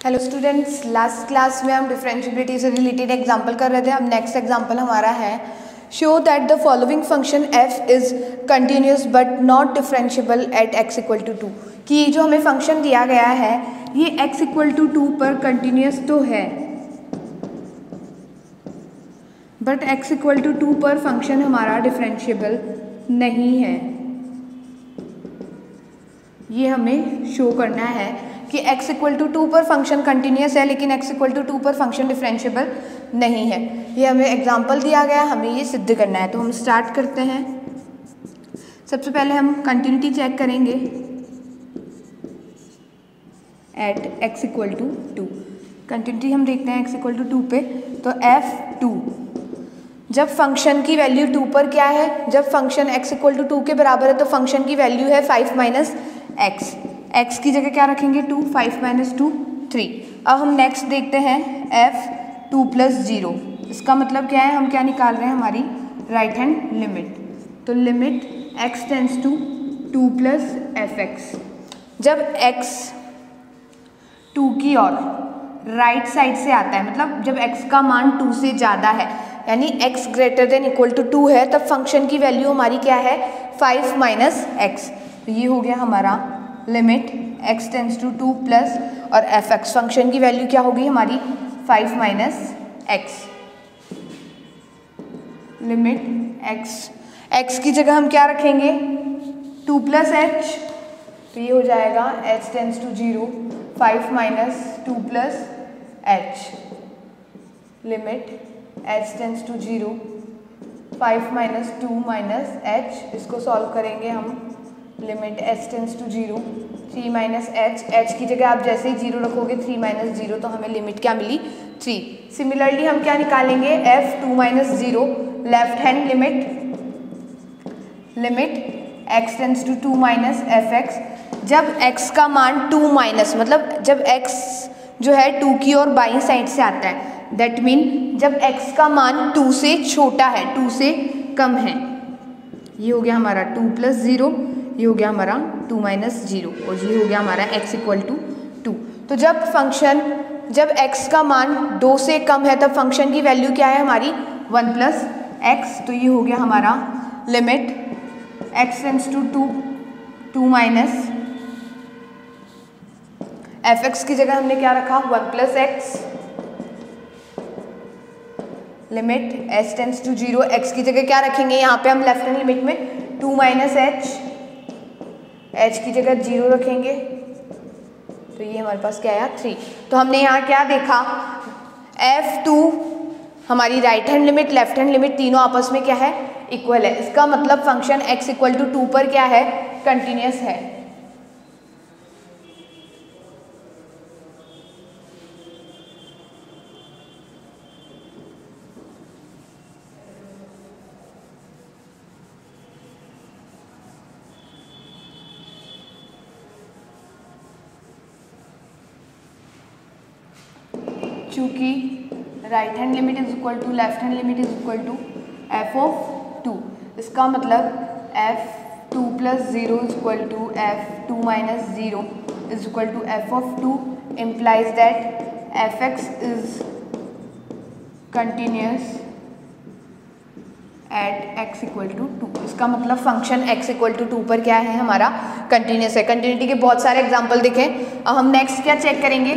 Hello students, last class में हम differentiability से रिलेटेड एग्जांपल कर रहे थे। अब नेक्स्ट एग्जांपल हमारा है show that the following function f is continuous but not differentiable at x equal to 2। कि जो हमें फंक्शन दिया गया है ये x इक्वल टू 2 पर कंटिन्यूस तो है, बट x इक्वल टू 2 पर फंक्शन हमारा डिफरेंशिएबल नहीं है। ये हमें शो करना है कि x इक्वल टू 2 पर फंक्शन कंटिन्यूस है लेकिन x इक्वल टू 2 पर फंक्शन डिफरेंशिएबल नहीं है। ये हमें एग्जांपल दिया गया, हमें ये सिद्ध करना है। तो हम स्टार्ट करते हैं। सबसे पहले हम कंटिन्यूटी चेक करेंगे at x equal to 2। Continuity हम देखते हैं x इक्वल टू 2 पे। तो f2 जब फंक्शन की वैल्यू 2 पर क्या है, जब फंक्शन x इक्वल टू 2 के बराबर है तो फंक्शन की वैल्यू है 5 माइनस एक्स। एक्स की जगह क्या रखेंगे 2, 5 माइनस 2 3। अब हम नेक्स्ट देखते हैं f2 प्लस 0। इसका मतलब क्या है, हम क्या निकाल रहे हैं, हमारी राइट हैंड लिमिट। तो limit x tends to 2 plus fx। जब x 2 की ओर राइट साइड से आता है, मतलब जब x का मान 2 से ज़्यादा है यानी x greater than equal to 2 है, तब फंक्शन की वैल्यू हमारी क्या है 5 माइनस एक्स। तो ये हो गया हमारा limit x tends to 2 plus और fx। फंक्शन की वैल्यू क्या होगी हमारी 5 माइनस एक्स। लिमिट x की जगह हम क्या रखेंगे 2 प्लस h। तो ये हो जाएगा h tends to 0, 5 minus 2 plus h। Limit h tends to 0, 5 minus 2 minus h। इसको सॉल्व करेंगे हम। Limit h tends to 0, 3 minus h की जगह आप जैसे ही 0 रखोगे 3 माइनस 0, तो हमें लिमिट क्या मिली 3। सिमिलरली हम क्या निकालेंगे f2 minus 0 left hand limit. Limit x tends to 2 minus fx। जब x का मान 2 माइनस, मतलब जब x जो है 2 की ओर बाईं साइड से आता है, दैट मीन जब x का मान 2 से छोटा है, 2 से कम है। ये हो गया हमारा 2 प्लस 0, ये हो गया हमारा 2 माइनस 0 और ये हो गया हमारा x इक्वल टू 2। तो जब x का मान 2 से कम है तब फंक्शन की वैल्यू क्या है हमारी 1 प्लस एक्स। तो ये हो गया हमारा limit x tends to 2 minus fx की जगह हमने क्या रखा 1 plus x. Limit h tends to 0, x की जगह क्या रखेंगे, यहाँ पे हम लेफ्ट हैंड लिमिट में 2 माइनस h की जगह 0 रखेंगे। तो ये हमारे पास क्या आया 3। तो हमने यहाँ क्या देखा, f2 हमारी right hand limit left hand limit तीनों आपस में क्या है इक्वल है। इसका मतलब फंक्शन x इक्वल टू 2 पर क्या है कंटिन्यूस है। चूँकि right hand limit is equal to left hand limit is equal to f(2), इसका मतलब f2 plus 0 is equal to f2 minus 0 is equal to f(2) implies that fx is continuous at x equal to 2। इसका मतलब function x equal to 2 पर क्या है हमारा continuous है। Continuity के बहुत सारे एग्जाम्पल देखें। अब हम नेक्स्ट क्या चेक करेंगे,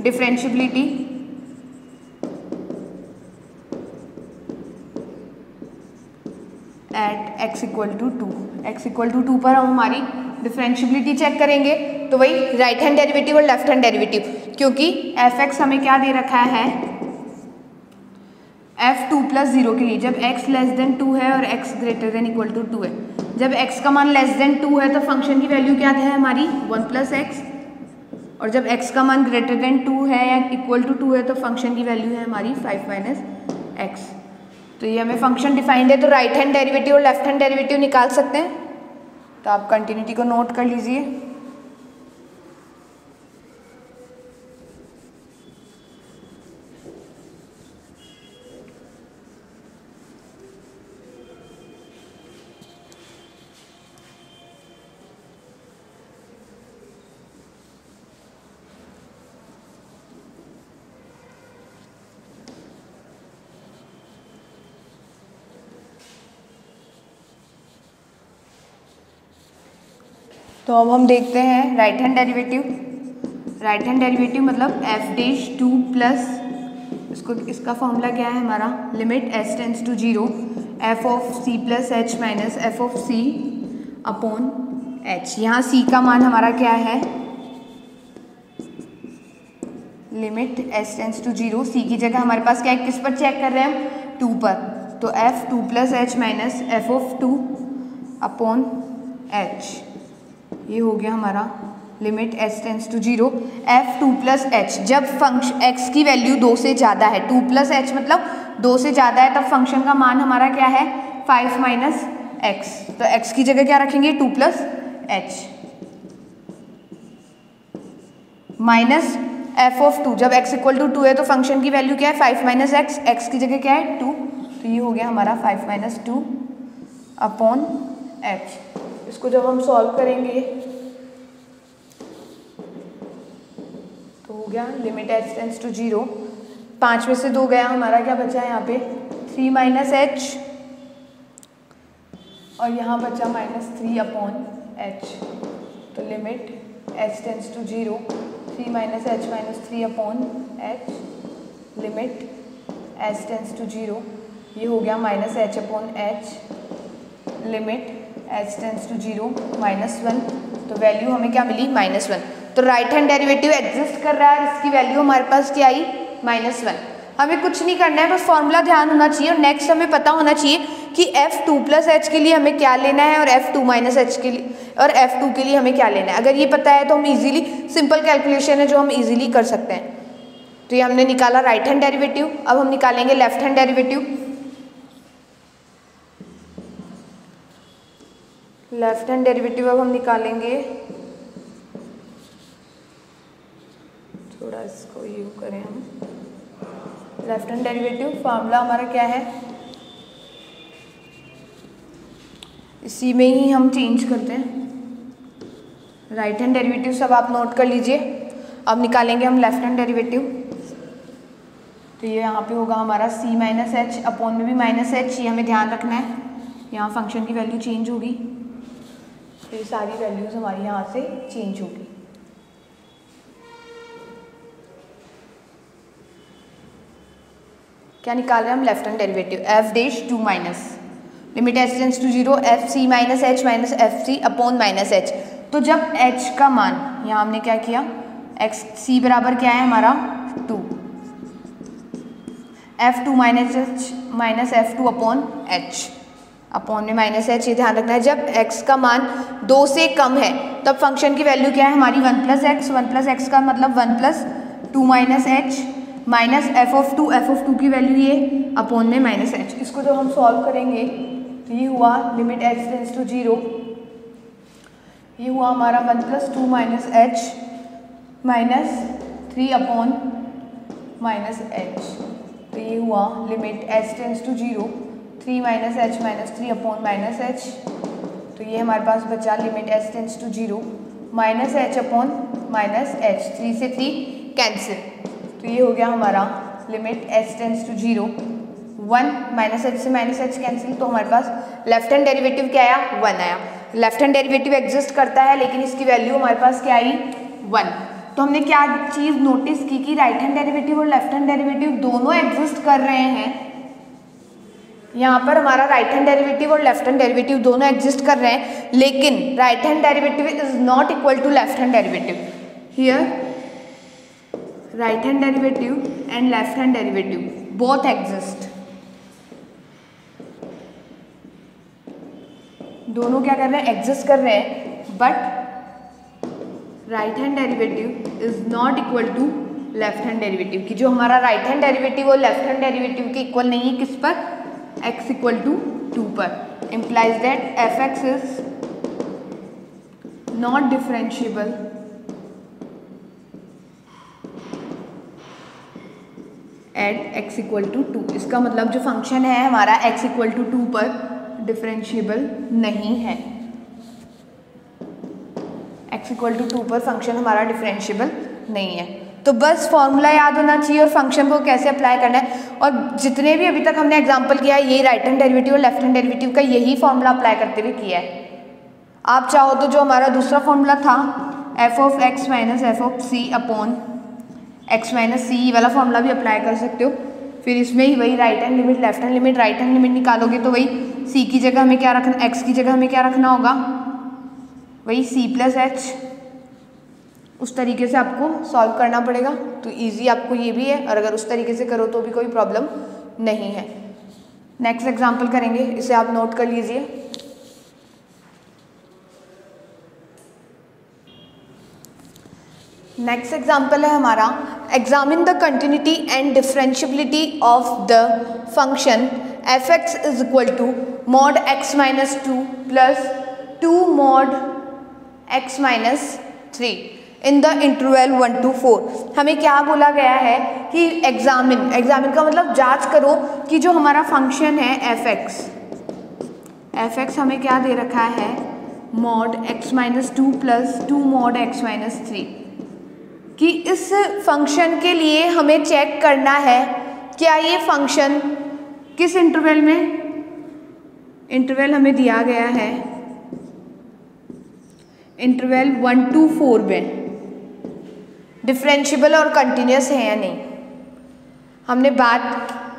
differentiability. At x equal to 2, x equal to 2 पर हम हमारी डिफरेंशिएबिलिटी चेक करेंगे। तो वही राइट हैंड डेरिवेटिव और लेफ्ट हैंड डेरिवेटिव, क्योंकि fx हमें क्या दे रखा है f2 प्लस 0 के लिए जब x लेस देन 2 है और x greater than equal to 2 है। जब x का मान लेस देन 2 है तो फंक्शन की वैल्यू क्या है हमारी 1 प्लस एक्स, और जब x का मान ग्रेटर देन 2 है या इक्वल टू 2 है तो फंक्शन की वैल्यू है हमारी 5 माइनस एक्स। तो ये हमें फंक्शन डिफाइंड है, तो राइट हैंड डेरिवेटिव और लेफ्ट हैंड डेरिवेटिव निकाल सकते हैं। तो आप कंटिन्यूटी को नोट कर लीजिए। तो अब हम देखते हैं right hand derivative. Right hand derivative मतलब एफ डैश 2 प्लस इसका फॉर्मूला क्या है हमारा, limit S tends to 0 F of C plus H minus F of C upon H. यहाँ सी का मान हमारा क्या है, limit S tends to 0, C की जगह हमारे पास क्या है, किस पर चेक कर रहे हैं हम, 2 पर, तो f 2 plus H minus F of 2 upon h. ये हो गया हमारा limit S tends to 0 f 2 plus h. जब फंक्शन एक्स की वैल्यू 2 से ज़्यादा है, 2 प्लस एच मतलब 2 से ज़्यादा है, तब फंक्शन का मान हमारा क्या है, 5 माइनस एक्स। तो एक्स की जगह क्या रखेंगे, 2 plus H minus F of 2। जब x इक्वल टू 2 है तो फंक्शन की वैल्यू क्या है, 5 माइनस एक्स, एक्स की जगह क्या है 2, तो ये हो गया हमारा 5 माइनस 2 अपॉन एच। इसको जब हम सॉल्व करेंगे तो हो गया लिमिट एच टेंस टू 0, 5 में से 2 गया, हमारा क्या बचा है यहाँ पे 3 माइनस एच, और यहाँ बचा माइनस 3 अपॉन एच। तो limit h tends to 0 3 minus h minus 3 upon h, limit h tends to 0, ये हो गया minus h upon h, limit h tends to 0 -1। तो वैल्यू हमें क्या मिली, -1। तो राइट हैंड डेरिवेटिव एग्जिस्ट कर रहा है, इसकी वैल्यू हमारे पास क्या आई, -1। हमें कुछ नहीं करना है, बस फॉर्मूला ध्यान होना चाहिए, और नेक्स्ट हमें पता होना चाहिए कि f2 प्लस एच के लिए हमें क्या लेना है, और f2 माइनस एच के लिए और f2 के लिए हमें क्या लेना है। अगर ये पता है तो हम इजीली, सिंपल कैलकुलेशन है जो हम इजीली कर सकते हैं। तो ये हमने निकाला राइट हैंड डेरिवेटिव। अब हम निकालेंगे left hand derivative. Left hand derivative अब हम निकालेंगे, थोड़ा इसको यू करें हम। लेफ्ट हैंड डेरिवेटिव फार्मूला हमारा क्या है, इसी में ही हम चेंज करते हैं। राइट हैंड डेरिवेटिव सब आप नोट कर लीजिए। अब निकालेंगे हम लेफ्ट हैंड डेरिवेटिव। तो ये यहाँ पे होगा हमारा c माइनस एच, अपॉन में भी माइनस एच, ये हमें ध्यान रखना है, यहाँ फंक्शन की वैल्यू चेंज होगी, तो ये सारी वैल्यूज हमारी यहाँ से चेंज होगी। क्या निकाल रहे हैं हम, left hand derivative f dash 2 minus limit h tends to 0 f c minus h minus f c upon minus h. तो जब h का मान, यहाँ हमने क्या किया, एक्स सी बराबर क्या है हमारा 2, f2 minus h minus f2 upon H, upon में माइनस एच, ये ध्यान रखना है। जब x का मान 2 से कम है तब फंक्शन की वैल्यू क्या है हमारी 1 प्लस एक्स। 1 प्लस एक्स का मतलब 1 plus 2 minus h minus F of 2 की वैल्यू ये अपॉन में माइनस एच। इसको जब हम सॉल्व करेंगे तो ये हुआ लिमिट एच टेंस टू 0, ये हुआ हमारा 1 plus 2 minus h minus 3 upon minus h. तो ये हुआ limit h tends to 0 3 minus h minus 3 upon minus h. तो ये हमारे पास बचा limit h tends to 0 minus h upon minus h, 3 से 3 कैंसिल। तो ये हो गया हमारा limit h tends to 0 1 minus h से माइनस एच कैंसिल, तो हमारे पास लेफ्ट हैंड डेरिवेटिव क्या आया, 1 आया। लेफ्ट हैंड डेरिवेटिव एग्जिस्ट करता है लेकिन इसकी वैल्यू हमारे पास क्या आई, 1। तो हमने क्या चीज़ नोटिस की कि राइट हैंड डेरिवेटिव और लेफ्ट हैंड डेरिवेटिव दोनों एग्जिस्ट कर रहे हैं। यहाँ पर हमारा राइट हैंड डेरिवेटिव और लेफ्ट हैंड डेरिवेटिव दोनों एग्जिस्ट कर रहे हैं, लेकिन right hand derivative is not equal to left hand derivative. Here right hand derivative and left hand derivative both exist, दोनों क्या कर रहे हैं, एग्जिस्ट कर रहे हैं, but right hand derivative is not equal to left hand derivative. कि जो हमारा राइट हैंड डेरिवेटिव और लेफ्ट हैंड डेरिवेटिव के इक्वल नहीं है, किस पर, x इक्वल टू 2 पर। Implies that f x is not differentiable at x equal to 2। इसका मतलब जो फंक्शन है हमारा x इक्वल टू 2 पर डिफरेंशिएबल नहीं है। x इक्वल टू 2 पर फंक्शन हमारा डिफरेंशिएबल नहीं है। तो बस फॉर्मूला याद होना चाहिए और फंक्शन को कैसे अप्लाई करना है। और जितने भी अभी तक हमने एग्जांपल किया है, यही राइट हैंड डेरिवेटिव और लेफ्ट हैंड डेरिवेटिव का यही फॉर्मूला अप्लाई करते हुए किया है। आप चाहो तो जो हमारा दूसरा फॉर्मूला था f of x minus F of C upon x minus c वाला फॉर्मूला भी अप्लाई कर सकते हो। फिर इसमें ही वही right hand limit left hand limit, right hand limit निकालोगे तो वही सी की जगह हमें क्या रखना, एक्स की जगह हमें क्या रखना होगा, वही सी प्लस एच। उस तरीके से आपको सॉल्व करना पड़ेगा। तो इजी आपको ये भी है, और अगर उस तरीके से करो तो भी कोई प्रॉब्लम नहीं है। नेक्स्ट एग्जाम्पल करेंगे, इसे आप नोट कर लीजिए। नेक्स्ट एग्जाम्पल है हमारा, examine the continuity and differentiability of the function f x is equal to mod x minus two plus two mod x minus three in the interval 1 to 4। हमें क्या बोला गया है कि एग्जामिन का मतलब जांच करो कि जो हमारा फंक्शन है एफ एक्स हमें क्या दे रखा है, mod x minus two plus two mod x minus three, कि इस फंक्शन के लिए हमें चेक करना है क्या ये फंक्शन किस इंटरवल में, इंटरवल हमें दिया गया है इंटरवल 1 to 4 में डिफरेंशिएबल और कंटिन्यूस है या नहीं। हमने बात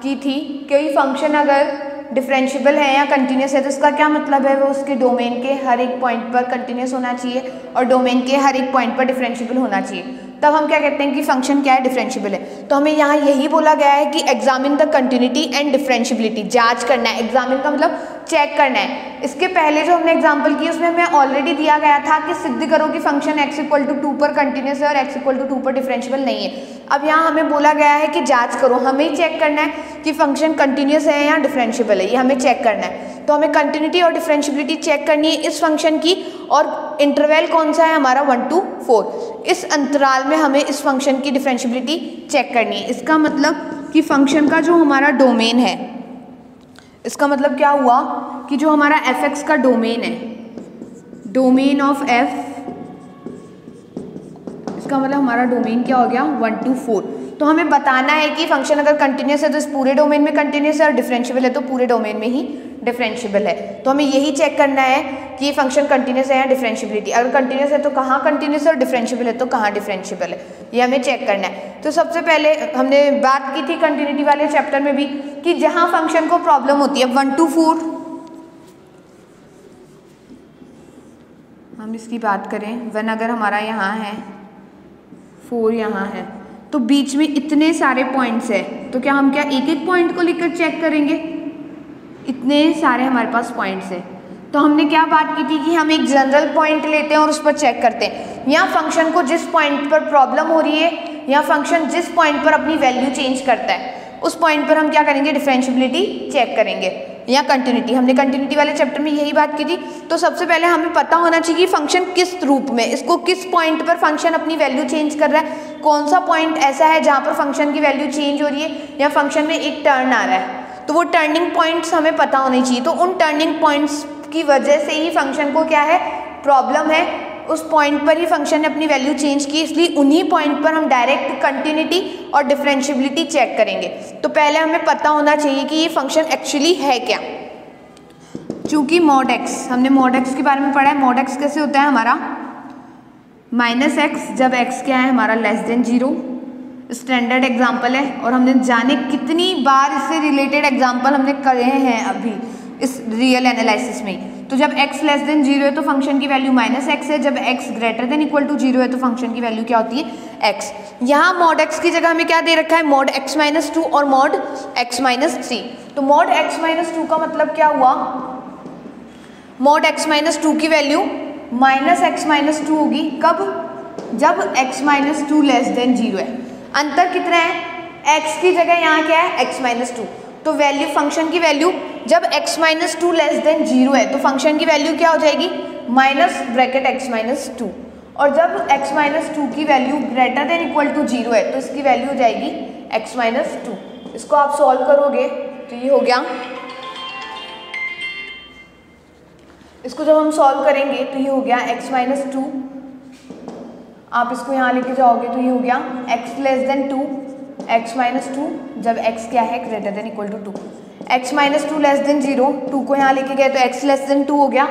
की थी कि फंक्शन अगर डिफरेंशिएबल है या कंटिन्यूस है तो इसका क्या मतलब है, वो उसके डोमेन के हर एक पॉइंट पर कंटिन्यूस होना चाहिए और डोमेन के हर एक पॉइंट पर डिफरेंशिएबल होना चाहिए। तब हम क्या कहते हैं कि फंक्शन क्या है, डिफरेंशिएबल है। तो हमें यहाँ यही बोला गया है कि examine the continuity and differentiability, जांच करना है। एग्जामिन का मतलब चेक करना है। इसके पहले जो हमने एग्जाम्पल की उसमें हमें ऑलरेडी दिया गया था कि सिद्ध करो कि फंक्शन x इक्वल टू 2 पर कंटिन्यूस है और x इक्वल टू 2 पर डिफरेंशिएबल नहीं है। अब यहाँ हमें बोला गया है कि जांच करो, हमें ही चेक करना है कि फंक्शन कंटिन्यूस है या डिफरेंशिएबल है, ये हमें चेक करना है। तो हमें कंटिन्यूटी और डिफरेंशिएबिलिटी चेक करनी है इस फंक्शन की, और इंटरवल कौन सा है हमारा 1 to 4। इस अंतराल में हमें इस फंक्शन की डिफरेंशिएबिलिटी चेक करनी है। इसका मतलब कि फंक्शन का जो हमारा डोमेन है, इसका मतलब क्या हुआ कि जो हमारा एफ एक्स का डोमेन है, डोमेन ऑफ एफ, इसका मतलब हमारा डोमेन क्या हो गया 1 to 4। तो हमें बताना है कि फंक्शन अगर कंटिन्यूस है तो इस पूरे डोमेन में कंटिन्यूस है और डिफरेंशिएबल है तो पूरे डोमेन में ही डिफरेंशिएबल है। तो हमें यही चेक करना है कि ये फंक्शन कंटिन्यूस है या डिफरेंशिएबिलिटी, अगर कंटिन्यूस है तो कहाँ कंटिन्यूस है और डिफरेंशिएबल है तो कहाँ डिफरेंशिएबल है, ये हमें चेक करना है। तो सबसे पहले हमने बात की थी कंटिन्यूटी वाले चैप्टर में भी कि जहाँ फंक्शन को प्रॉब्लम होती है 1 to 4, हम इसकी बात करें 1 अगर हमारा यहाँ है, 4 यहाँ है, तो बीच में इतने सारे पॉइंट्स है, तो क्या हम क्या एक एक पॉइंट को लेकर चेक करेंगे, इतने सारे हमारे पास पॉइंट्स है। तो हमने क्या बात की थी कि हम एक जनरल पॉइंट लेते हैं और उस पर चेक करते हैं। या फंक्शन को जिस पॉइंट पर प्रॉब्लम हो रही है या फंक्शन जिस पॉइंट पर अपनी वैल्यू चेंज करता है उस पॉइंट पर हम क्या करेंगे, डिफरेंशिएबिलिटी चेक करेंगे या कंटिन्यूटी। हमने कंटिन्यूटी वाले चैप्टर में यही बात की थी। तो सबसे पहले हमें पता होना चाहिए कि फंक्शन किस रूप में, इसको किस पॉइंट पर फंक्शन अपनी वैल्यू चेंज कर रहा है, कौन सा पॉइंट ऐसा है जहाँ पर फंक्शन की वैल्यू चेंज हो रही है या फंक्शन में एक टर्न आ रहा है। तो वो टर्निंग पॉइंट्स हमें पता होने चाहिए। तो उन टर्निंग पॉइंट्स की वजह से ही फंक्शन को क्या है, प्रॉब्लम है, उस पॉइंट पर ही फंक्शन ने अपनी वैल्यू चेंज की, इसलिए उन्हीं पॉइंट पर हम डायरेक्ट कंटिन्यूटी और डिफरेंशिएबिलिटी चेक करेंगे। तो पहले हमें पता होना चाहिए कि ये फंक्शन एक्चुअली है क्या। चूंकि मॉड एक्स, हमने मॉड एक्स के बारे में पढ़ा है, मॉड एक्स कैसे होता है हमारा माइनस एक्स, जब एक्स क्या है हमारा लेस देन 0। स्टैंडर्ड एग्जाम्पल है और हमने जाने कितनी बार इससे रिलेटेड एग्जाम्पल हमने करे हैं अभी इस रियल एनालिसिस में। तो जब x लेस देन 0 है तो फंक्शन की वैल्यू माइनस एक्स है, जब x greater than equal to 0 है तो फंक्शन की वैल्यू क्या होती है x। यहाँ मॉड x की जगह हमें क्या दे रखा है, मॉड x माइनस 2 और मॉड x माइनस 3। तो मॉड x माइनस 2 का मतलब क्या हुआ, मॉड x माइनस 2 की वैल्यू माइनस एक्स माइनस 2 होगी, कब, जब x माइनस 2 लेस देन 0 है। अंतर कितना है, x की जगह यहाँ क्या है x माइनस 2। तो वैल्यू, फंक्शन की वैल्यू जब x माइनस 2 लेस देन 0 है तो फंक्शन की वैल्यू क्या हो जाएगी, माइनस ब्रैकेट x माइनस 2। और जब x माइनस 2 की value greater than equal to 0 है तो इसकी वैल्यू हो जाएगी x माइनस 2। इसको आप सॉल्व करोगे तो ये हो गया, इसको जब हम सॉल्व करेंगे तो ये हो गया x माइनस 2, आप इसको यहाँ लेके जाओगे तो ये हो गया x less than 2, x minus 2 जब x क्या है greater than equal to 2, x minus 2 less than 0, 2 को यहाँ लेके गए तो x लेस देन 2 हो गया,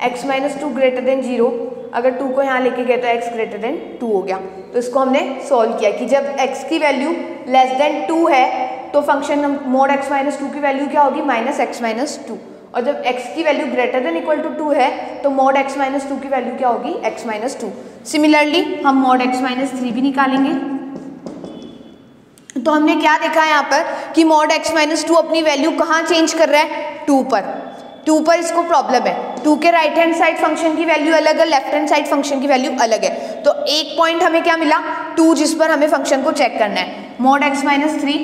x minus to greater than 0, अगर 2 को यहाँ लेके गए तो x ग्रेटर देन 2 हो गया। तो इसको हमने सॉल्व किया कि जब x की वैल्यू लेस देन 2 है तो function mode x minus two की वैल्यू क्या होगी, माइनस x माइनस टू, और जब x की value greater than equal to 2 है तो मोड x माइनस टू की वैल्यू क्या होगी, x माइनस टू। सिमिलरली हम मोड x माइनस 3 भी निकालेंगे। तो हमने क्या देखा है यहाँ पर कि मोड x माइनस टू अपनी वैल्यू कहाँ चेंज कर रहा है, 2 पर इसको प्रॉब्लम है। 2 के राइट हैंड साइड फंक्शन की वैल्यू अलग है, लेफ्ट हैंड साइड फंक्शन की वैल्यू अलग है। तो एक पॉइंट हमें क्या मिला, 2, जिस पर हमें फंक्शन को चेक करना है। मोड x माइनस 3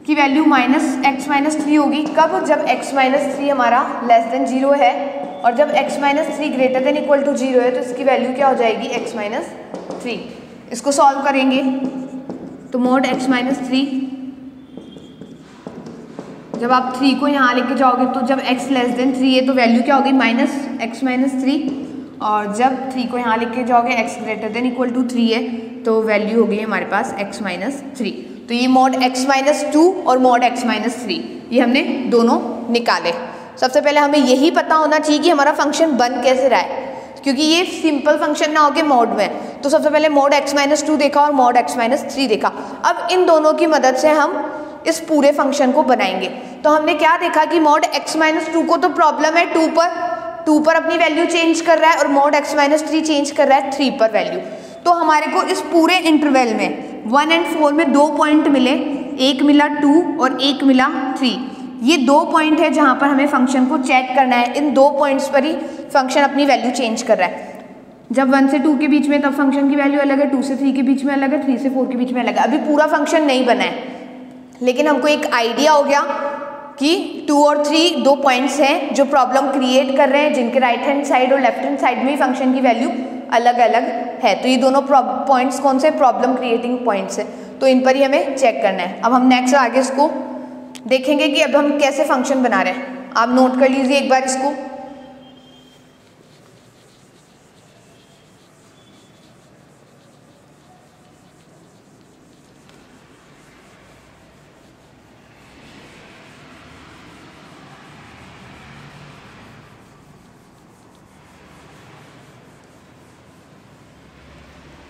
की वैल्यू माइनस x माइनस 3 होगी कब, जब x माइनस 3 हमारा लेस देन 0 है, और जब x minus 3 greater than equal to 0 है तो इसकी वैल्यू क्या हो जाएगी, x माइनस 3। इसको सॉल्व करेंगे तो मोड x माइनस 3, जब आप 3 को यहाँ लेके जाओगे तो जब x लेस देन 3 है तो वैल्यू क्या होगी, माइनस x माइनस 3, और जब 3 को यहाँ लेके जाओगे x greater than equal to 3 है तो वैल्यू होगी हमारे पास x माइनस 3। तो ये मोड x माइनस 2 और मोड x माइनस 3 ये हमने दोनों निकाले। सबसे पहले हमें यही पता होना चाहिए कि हमारा फंक्शन बन कैसे रहा है, क्योंकि ये सिंपल फंक्शन ना होके मोड में। तो सबसे पहले मोड x माइनस 2 देखा और मोड x माइनस 3 देखा। अब इन दोनों की मदद से हम इस पूरे फंक्शन को बनाएंगे। तो हमने क्या देखा कि मोड x माइनस 2 को तो प्रॉब्लम है 2 पर अपनी वैल्यू चेंज कर रहा है, और मोड x माइनस 3 चेंज कर रहा है 3 पर वैल्यू। तो हमारे को इस पूरे इंटरवल में 1 और 4 में 2 पॉइंट मिले, एक मिला 2 और एक मिला 3। ये 2 पॉइंट है जहां पर हमें फंक्शन को चेक करना है। इन 2 पॉइंट्स पर ही फंक्शन अपनी वैल्यू चेंज कर रहा है। जब 1 से 2 के बीच में तब फंक्शन की वैल्यू अलग है, 2 से 3 के बीच में अलग है, 3 से 4 के बीच में अलग है। अभी पूरा फंक्शन नहीं बना है, लेकिन हमको एक आइडिया हो गया कि 2 और 3 2 पॉइंट्स हैं जो प्रॉब्लम क्रिएट कर रहे हैं, जिनके राइट हैंड साइड और लेफ्ट हैंड साइड में ही फंक्शन की वैल्यू अलग अलग है। तो ये दोनों पॉइंट्स कौन से, प्रॉब्लम क्रिएटिंग पॉइंट्स है। तो इन पर ही हमें चेक करना है। अब हम नेक्स्ट आगे इसको देखेंगे कि अब हम कैसे फंक्शन बना रहे हैं। आप नोट कर लीजिए एक बार इसको।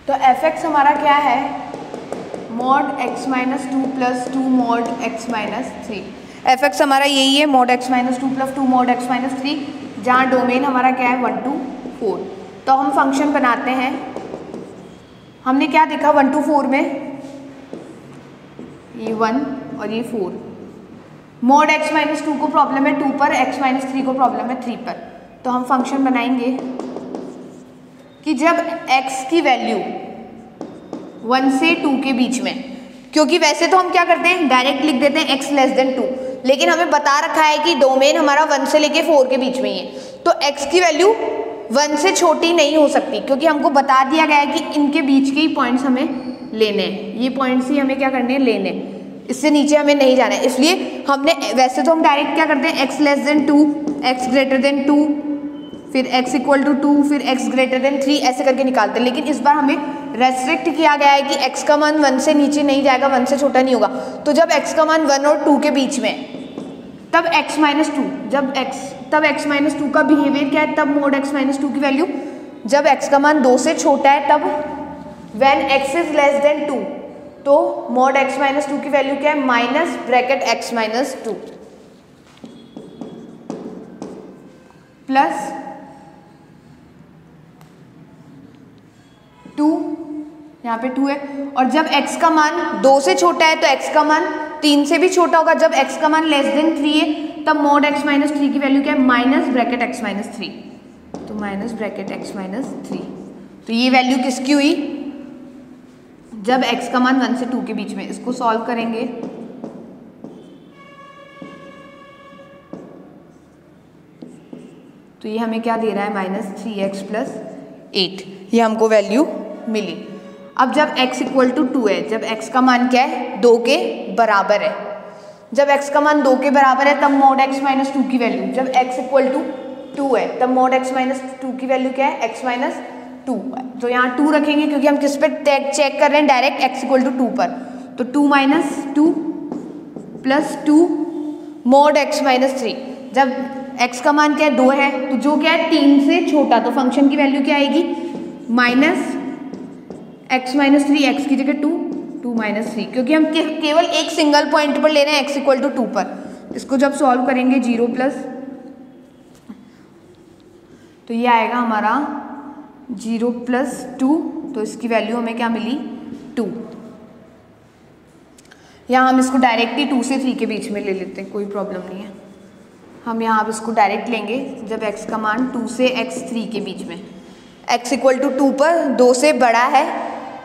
तो एफ एक्स हमारा क्या है, mod x minus 2 plus 2 mod x minus 3। F x हमारा यही है, mod x minus 2 plus 2 mod x minus 3, जहाँ डोमेन हमारा क्या है 1 to 4। तो हम फंक्शन बनाते हैं। हमने क्या देखा 1 to 4 में, ये 1 और ये 4। मॉड x माइनस 2 को प्रॉब्लम है 2 पर, x माइनस 3 को प्रॉब्लम है 3 पर। तो हम फंक्शन बनाएंगे कि जब x की वैल्यू 1 से 2 के बीच में, क्योंकि वैसे तो हम क्या करते हैं डायरेक्ट लिख देते हैं x लेस देन 2, लेकिन हमें बता रखा है कि डोमेन हमारा 1 से लेके 4 के बीच में ही है। तो x की वैल्यू 1 से छोटी नहीं हो सकती, क्योंकि हमको बता दिया गया है कि इनके बीच के ही पॉइंट्स हमें लेने हैं। ये पॉइंट्स ही हमें क्या करने हैं, लेने, इससे नीचे हमें नहीं जाना है। इसलिए हमने, वैसे तो हम डायरेक्ट क्या करते हैं x less than 2, x greater then 2, फिर x इक्वल टू 2, फिर x ग्रेटर देन 3 ऐसे करके निकालते हैं। लेकिन इस बार हमें रेस्ट्रिक्ट किया गया है कि x का मान 1 से नीचे नहीं जाएगा, 1 से छोटा नहीं होगा। तो जब x का मान 1 और 2 के बीच में, तब x माइनस 2, तब x माइनस 2 का बिहेवियर क्या है, तब मोड x माइनस 2 की वैल्यू, जब x का मान 2 से छोटा है तब when x is less than 2, तो मोड x माइनस 2 की वैल्यू क्या है, minus bracket x minus 2 plus 2, यहाँ पे 2 है। और जब x का मान 2 से छोटा है तो x का मान 3 से भी छोटा होगा। जब x का मान लेस देन 3 है तब मोड x माइनस 3 की वैल्यू क्या है, माइनस ब्रैकेट x माइनस 3, तो माइनस ब्रैकेट x माइनस 3। तो ये वैल्यू किसकी हुई, जब x का मान 1 से 2 के बीच में। इसको सॉल्व करेंगे तो ये हमें क्या दे रहा है, माइनस 3x प्लस 8, ये हमको वैल्यू मिली। अब जब x इक्वल टू 2 है, जब x का मान क्या है, 2 के बराबर है, जब x का मान 2 के बराबर है तब मोड x माइनस 2 की वैल्यू, जब x इक्वल टू 2 है तब मोड x माइनस 2 की वैल्यू क्या है, x माइनस 2। तो यहाँ 2 रखेंगे क्योंकि हम किस पे चेक कर रहे हैं, डायरेक्ट x इक्वल टू 2 पर। तो 2 minus 2 plus 2 mode x minus 3। जब x का मान क्या है 2 है, तो जो क्या है 3 से छोटा, तो फंक्शन की वैल्यू क्या आएगी माइनस x माइनस 3, एक्स की जगह 2, 2 माइनस 3, क्योंकि हम केवल एक सिंगल पॉइंट पर ले रहे हैं x इक्वल टू 2 पर। इसको जब सॉल्व करेंगे 0 प्लस, तो ये आएगा हमारा 0 प्लस 2, तो इसकी वैल्यू हमें क्या मिली 2। यहाँ हम इसको डायरेक्ट ही 2 से 3 के बीच में ले लेते हैं, कोई प्रॉब्लम नहीं है। हम यहाँ अब इसको डायरेक्ट लेंगे जब x का मान 2 से x3 के बीच में, x इक्वल टू 2 पर 2 से बड़ा है,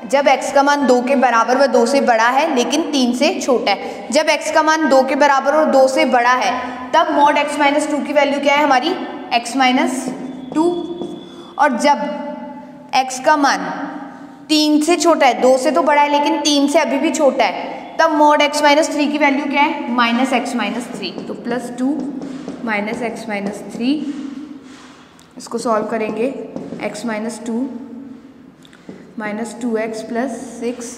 जब x का मान 2 के बराबर व 2 से बड़ा है लेकिन 3 से छोटा है। जब x का मान 2 के बराबर और 2 से बड़ा है तब मॉड x माइनस 2 की वैल्यू क्या है हमारी x माइनस 2, और जब x का मान 3 से छोटा है, 2 से तो बड़ा है लेकिन 3 से अभी भी छोटा है, तब मॉड x माइनस 3 की वैल्यू क्या है माइनस x माइनस 3, तो प्लस 2 माइनस x माइनस 3। इसको सॉल्व करेंगे x minus 2 minus 2x plus 6,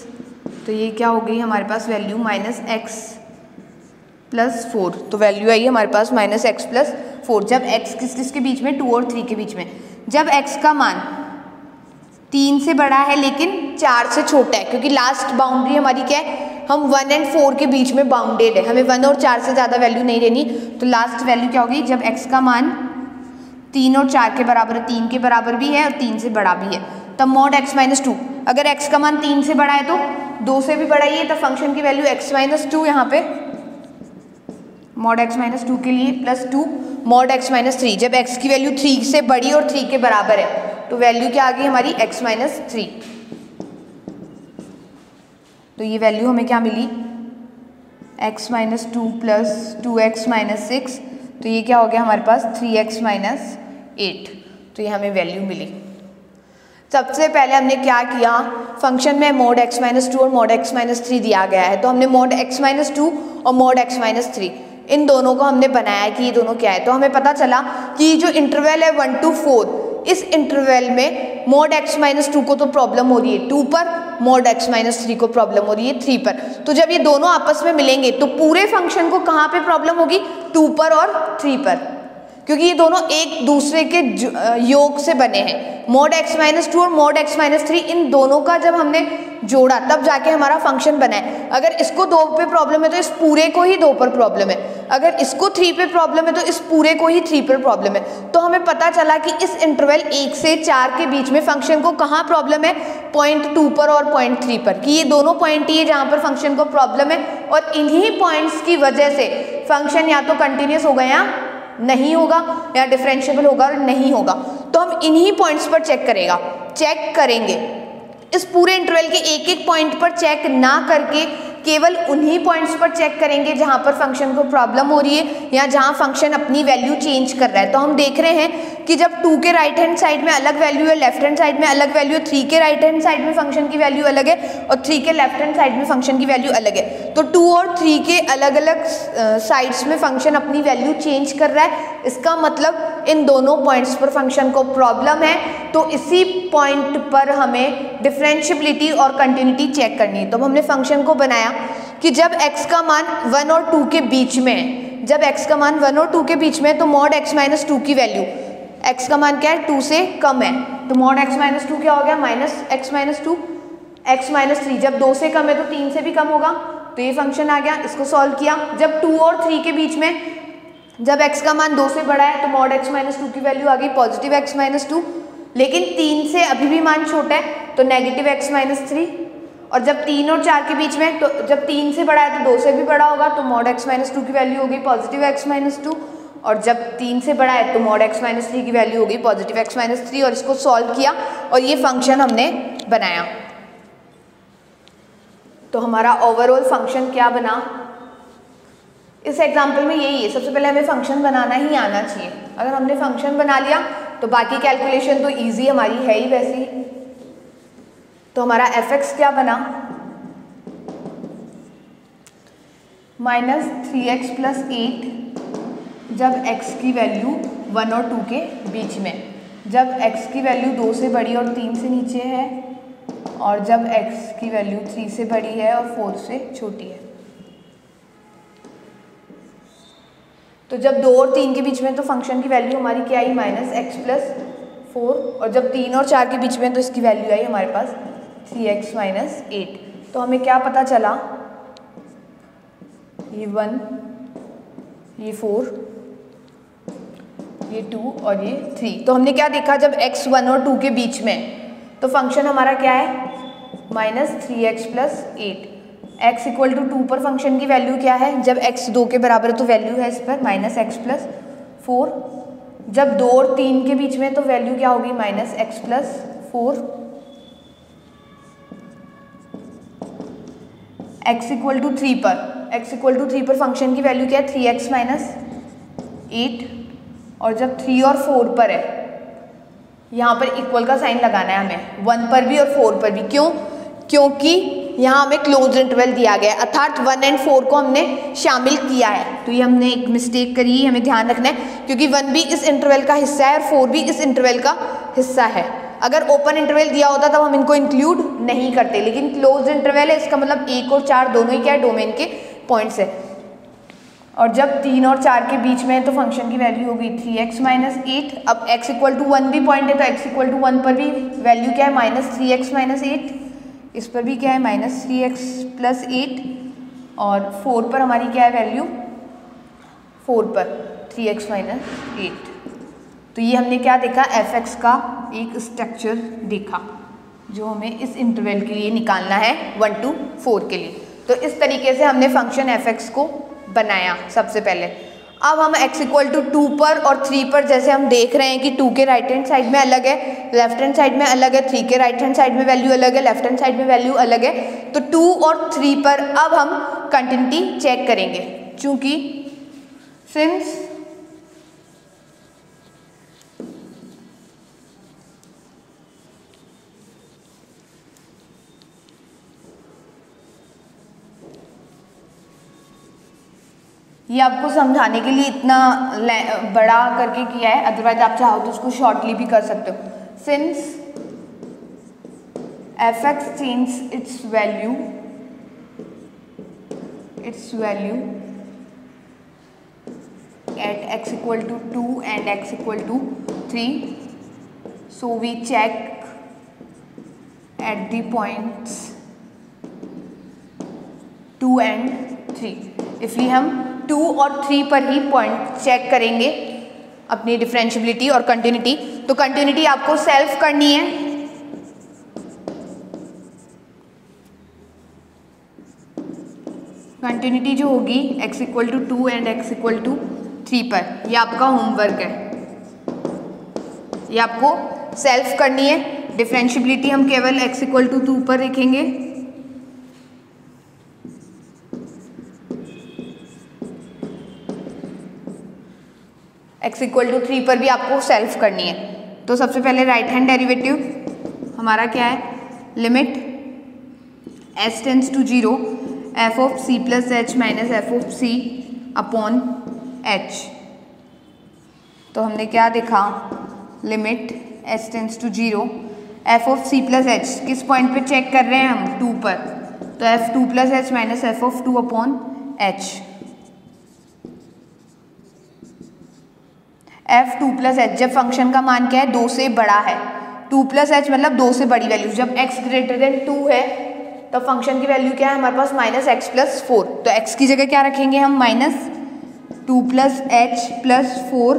तो ये क्या हो गई हमारे पास वैल्यू माइनस x प्लस 4, तो वैल्यू आई हमारे पास माइनस x प्लस 4। जब x किस किस के बीच में 2 और 3 के बीच में, जब x का मान 3 से बड़ा है लेकिन 4 से छोटा है, क्योंकि लास्ट बाउंड्री हमारी क्या है, हम 1 और 4 के बीच में बाउंडेड है, हमें 1 और 4 से ज़्यादा वैल्यू नहीं लेनी, तो लास्ट वैल्यू क्या होगी जब x का मान 3 और 4 के बराबर है, 3 के बराबर भी है और 3 से बड़ा भी है, तब मॉड x माइनस 2, अगर x का मान 3 से बड़ा है तो 2 से भी बड़ा ही है, तब फंक्शन की वैल्यू x माइनस 2 यहाँ पे मॉड x माइनस 2 के लिए प्लस 2 मॉड x माइनस 3, जब x की वैल्यू 3 से बड़ी और 3 के बराबर है तो वैल्यू क्या आ गई हमारी x माइनस 3, तो ये वैल्यू हमें क्या मिली x minus 2 plus 2x minus 6, तो ये क्या हो गया हमारे पास 3x माइनस 8, तो ये हमें वैल्यू मिली। सबसे पहले हमने क्या किया, फंक्शन में मोड x माइनस 2 और मोड x माइनस 3 दिया गया है, तो हमने मोड x माइनस 2 और मोड x माइनस 3 इन दोनों को हमने बनाया कि ये दोनों क्या है, तो हमें पता चला कि जो इंटरवल है 1 to 4, इस इंटरवल में मोड x माइनस 2 को तो प्रॉब्लम हो रही है 2 पर, मोड x माइनस 3 को प्रॉब्लम हो रही है 3 पर, तो जब ये दोनों आपस में मिलेंगे तो पूरे फंक्शन को कहाँ पे प्रॉब्लम होगी 2 पर और 3 पर, क्योंकि ये दोनों एक दूसरे के योग से बने हैं। मोड x माइनस 2 और मोड x माइनस 3 इन दोनों का जब हमने जोड़ा तब जाके हमारा फंक्शन बना है। अगर इसको 2 पे प्रॉब्लम है तो इस पूरे को ही 2 पर प्रॉब्लम है, अगर इसको 3 पे प्रॉब्लम है तो इस पूरे को ही 3 पर प्रॉब्लम है। तो हमें पता चला कि इस इंटरवल 1 से 4 के बीच में फंक्शन को कहाँ प्रॉब्लम है, पॉइंट 2 पर और पॉइंट 3 पर, कि ये दोनों पॉइंट ही है जहाँ पर फंक्शन को प्रॉब्लम है, और इन्हीं पॉइंट्स की वजह से फंक्शन या तो कंटिन्यूस होगा या नहीं होगा, या डिफरेंशिएबल होगा और नहीं होगा। तो हम इन्हीं पॉइंट्स पर चेक करेंगे, इस पूरे इंटरवल के एक एक पॉइंट पर चेक ना करके केवल उन्हीं पॉइंट्स पर चेक करेंगे जहां पर फंक्शन को प्रॉब्लम हो रही है या जहां फंक्शन अपनी वैल्यू चेंज कर रहा है। तो हम देख रहे हैं कि जब 2 के राइट हैंड साइड में अलग वैल्यू है, लेफ्ट हैंड साइड में अलग वैल्यू है, 3 के राइट हैंड साइड में फंक्शन की वैल्यू अलग है और 3 के लेफ्ट हैंड साइड में फंक्शन की वैल्यू अलग है। तो 2 और 3 के अलग अलग साइड्स में फंक्शन अपनी वैल्यू चेंज कर रहा है, इसका मतलब इन दोनों पॉइंट्स पर फंक्शन को प्रॉब्लम है। तो इसी पॉइंट पर हमें डिफरेंशिएबिलिटी और कंटिन्यूटी चेक करनी है। तो हमने फंक्शन को बनाया कि जब x का मान 1 और 2 के बीच में है, जब x का मान 1 और 2 के बीच में है तो मॉड x माइनस 2 की वैल्यू, x का मान क्या है 2 से कम है, तो मॉड x माइनस 2 क्या हो गया minus x minus 2, x minus 3, जब 2 से कम है तो 3 से भी कम होगा, तो ये फंक्शन आ गया। इसको सॉल्व किया, जब 2 और 3 के बीच में, जब x का मान 2 से बड़ा है तो मॉड x माइनस 2 की वैल्यू आ गई पॉजिटिव x माइनस 2, लेकिन 3 से अभी भी मान छोटा है तो नेगेटिव x माइनस 3, और जब 3 और 4 के बीच में, तो जब 3 से बड़ा है तो 2 से भी बड़ा होगा, तो मॉड x माइनस 2 की वैल्यू होगी पॉजिटिव x माइनस 2, और जब 3 से बड़ा है तो मॉड x माइनस 3 की वैल्यू होगी पॉजिटिव x माइनस 3, और इसको सॉल्व किया और ये फंक्शन हमने बनाया। तो हमारा ओवरऑल फंक्शन क्या बना, इस एग्जाम्पल में यही है, सबसे पहले हमें फंक्शन बनाना ही आना चाहिए। अगर हमने फंक्शन बना लिया तो बाकी कैलकुलेशन तो ईजी हमारी है ही वैसी। तो हमारा fx क्या बना माइनस 3x प्लस 8, जब x की वैल्यू 1 और 2 के बीच में, जब x की वैल्यू 2 से बड़ी और 3 से नीचे है, और जब x की वैल्यू 3 से बड़ी है और 4 से छोटी है। तो जब 2 और 3 के बीच में तो फंक्शन की वैल्यू हमारी क्या आई, -x+4, और जब 3 और 4 के बीच में तो इसकी वैल्यू आई हमारे पास 3x - 8। तो हमें क्या पता चला, ये 1, ये 4, ये 2 और ये 3। तो हमने क्या देखा, जब x 1 और 2 के बीच में तो फंक्शन हमारा क्या है, -3x + 8। x = 2 पर फंक्शन की वैल्यू क्या है, जब x 2 के बराबर है तो वैल्यू है इस पर -x + 4। जब 2 और 3 के बीच में तो वैल्यू क्या होगी, -x + 4। x = 3 पर फंक्शन की वैल्यू क्या है, 3x - 8। और जब 3 और 4 पर है, यहाँ पर इक्वल का साइन लगाना है हमें, 1 पर भी और 4 पर भी। क्यों, क्योंकि यहाँ हमें क्लोज इंटरवल दिया गया है, अर्थात 1 और 4 को हमने शामिल किया है। तो ये हमने एक मिस्टेक करी है, हमें ध्यान रखना है, क्योंकि 1 भी इस इंटरवल का हिस्सा है और 4 भी इस इंटरवल का हिस्सा है। अगर ओपन इंटरवल दिया होता तब हम इनको इंक्लूड नहीं करते, लेकिन क्लोज इंटरवल है, इसका मतलब 1 और 4 दोनों ही क्या है, डोमेन के पॉइंट्स है। और जब 3 और 4 के बीच में तो फंक्शन की वैल्यू होगी 3x - 8। अब x = 1 भी पॉइंट है, तो x = 1 पर भी वैल्यू क्या है, -3x - 8। इस पर भी क्या है, -3x + 8। और 4 पर हमारी क्या है वैल्यू, 4 पर 3x - 8। तो ये हमने क्या देखा, fx का एक स्ट्रक्चर देखा जो हमें इस इंटरवल के लिए निकालना है, 1 to 4 के लिए। तो इस तरीके से हमने फंक्शन fx को बनाया सबसे पहले। अब हम x = 2 पर और 3 पर, जैसे हम देख रहे हैं कि 2 के राइट हैंड साइड में अलग है, लेफ्ट हैंड साइड में अलग है, 3 के राइट हैंड साइड में वैल्यू अलग है, लेफ्ट हैंड साइड में वैल्यू अलग है। तो 2 और 3 पर अब हम कंटिन्यूटी चेक करेंगे, चूंकि सिंस ये आपको समझाने के लिए इतना बड़ा करके किया है, अदरवाइज आप चाहो तो उसको शॉर्टली भी कर सकते हो। Since fx change it's value at x = 2 and x = 3, so we check at the points 2 and 3। इसलिए हम 2 और 3 पर ही पॉइंट चेक करेंगे अपनी डिफरेंशियबिलिटी और कंटिन्यूटी। तो कंटिन्यूटी आपको सेल्फ करनी है, कंटिन्यूटी जो होगी x = 2 एंड x = 3 पर, ये आपका होमवर्क है, ये आपको सेल्फ करनी है। डिफरेंशियबिलिटी हम केवल x = 2 पर लिखेंगे, x = 3 पर भी आपको सेल्फ करनी है। तो सबसे पहले राइट हैंड डेरिवेटिव हमारा क्या है, limit s tends to 0 f(c + h - f(c) upon h। तो हमने क्या देखा, limit s tends to 0 f(c + h) किस पॉइंट पे चेक कर रहे हैं हम, 2 पर, तो f2 + h - f(2) upon h। f2 + h जब फंक्शन का मान क्या है, 2 से बड़ा है, 2 + h मतलब 2 से बड़ी वैल्यू। जब x > 2 है तो फंक्शन की वैल्यू क्या है हमारे पास, -x + 4। तो x की जगह क्या रखेंगे हम, -2 + h + 4।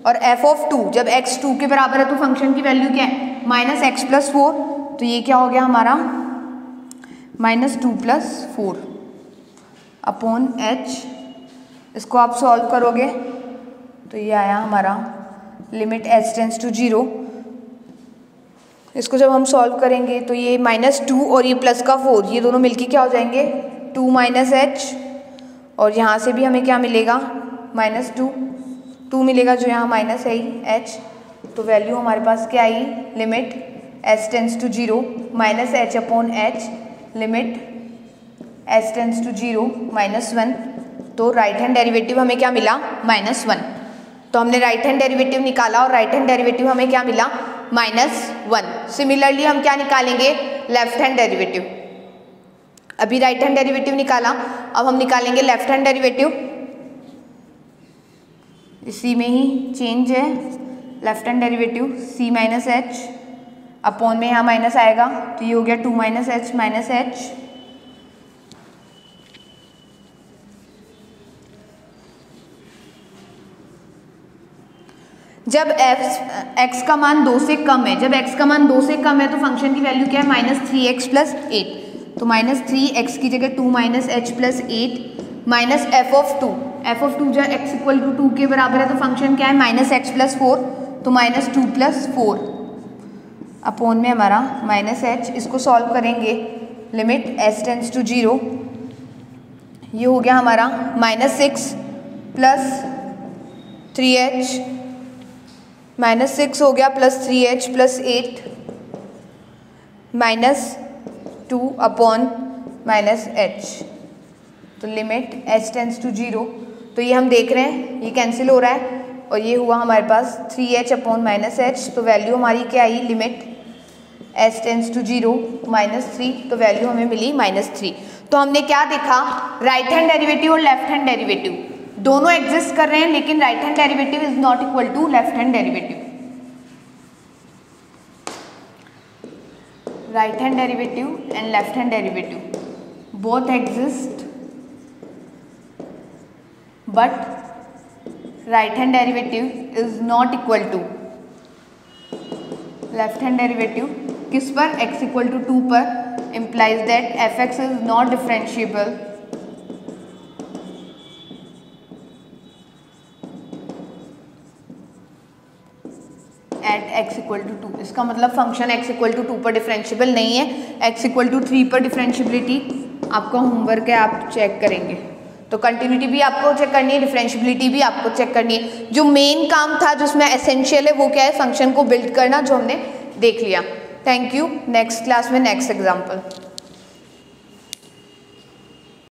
और f(2) जब x 2 के बराबर है तो फंक्शन की वैल्यू क्या है, -x + 4। तो ये क्या हो गया हमारा, -2 + 4 अपॉन h। इसको आप सॉल्व करोगे तो ये आया हमारा लिमिट s टेंड्स टू 0। इसको जब हम सॉल्व करेंगे तो ये -2 और ये प्लस का 4, ये दोनों मिलके क्या हो जाएंगे, 2 - h। और यहाँ से भी हमें क्या मिलेगा, -2 मिलेगा, जो यहाँ माइनस है ही h। तो वैल्यू हमारे पास क्या आई, limit s tends to 0 -h upon h, limit s tends to 0 -1। तो राइट हैंड डेरिवेटिव हमें क्या मिला, -1। तो हमने राइट हैंड डेरिवेटिव निकाला और राइट हैंड डेरिवेटिव हमें क्या मिला, -1। सिमिलरली हम क्या निकालेंगे, लेफ्ट हैंड डेरिवेटिव। अभी राइट हैंड डेरिवेटिव निकाला, अब हम निकालेंगे लेफ्ट हैंड डेरिवेटिव। इसी में ही चेंज है, left hand derivative c minus h upon में यहाँ माइनस आएगा तो ये हो गया 2 माइनस एच। जब x का मान 2 से कम है, जब x का मान 2 से कम है तो फंक्शन की वैल्यू क्या है, -3x प्लस 8। तो -3x की जगह 2 minus h plus 8 minus F of two जब x इक्वल टू 2 के बराबर है तो फंक्शन क्या है, -x प्लस 4, तो -2 प्लस 4 अपॉन में हमारा -h। इसको सॉल्व करेंगे, लिमिट s टेंड्स टू 0, ये हो गया हमारा -6 प्लस 3h, -6 हो गया plus 3h plus 8 -2 upon -h। तो लिमिट h टेंड्स टू 0, तो ये हम देख रहे हैं ये कैंसिल हो रहा है और ये हुआ हमारे पास 3h अपॉन -h। तो वैल्यू हमारी क्या आई, लिमिट h टेंड्स टू 0 -3, तो वैल्यू हमें मिली -3। तो हमने क्या देखा, राइट हैंड डेरिवेटिव और लेफ्ट हैंड डेरिवेटिव दोनों एग्जिस्ट कर रहे हैं, लेकिन right hand derivative is not equal to left hand derivative. Right hand derivative and left hand derivative both exist, but right hand derivative is not equal to left hand derivative. किस पर, x equal to 2 पर, implies that fx is not differentiable at x equal to 2। इसका मतलब function x equal to 2 पर differentiable नहीं है, x equal to 3 पर differentiability आपका होमवर्क है, आप चेक करेंगे। तो कंटिन्यूटी भी आपको चेक करनी है, डिफरेंशिएबिलिटी भी आपको चेक करनी है। जो मेन काम था जिसमें एसेंशियल है वो क्या है, फंक्शन को बिल्ड करना, जो हमने देख लिया। Thank you. नेक्स्ट क्लास में नेक्स्ट एग्जाम्पल।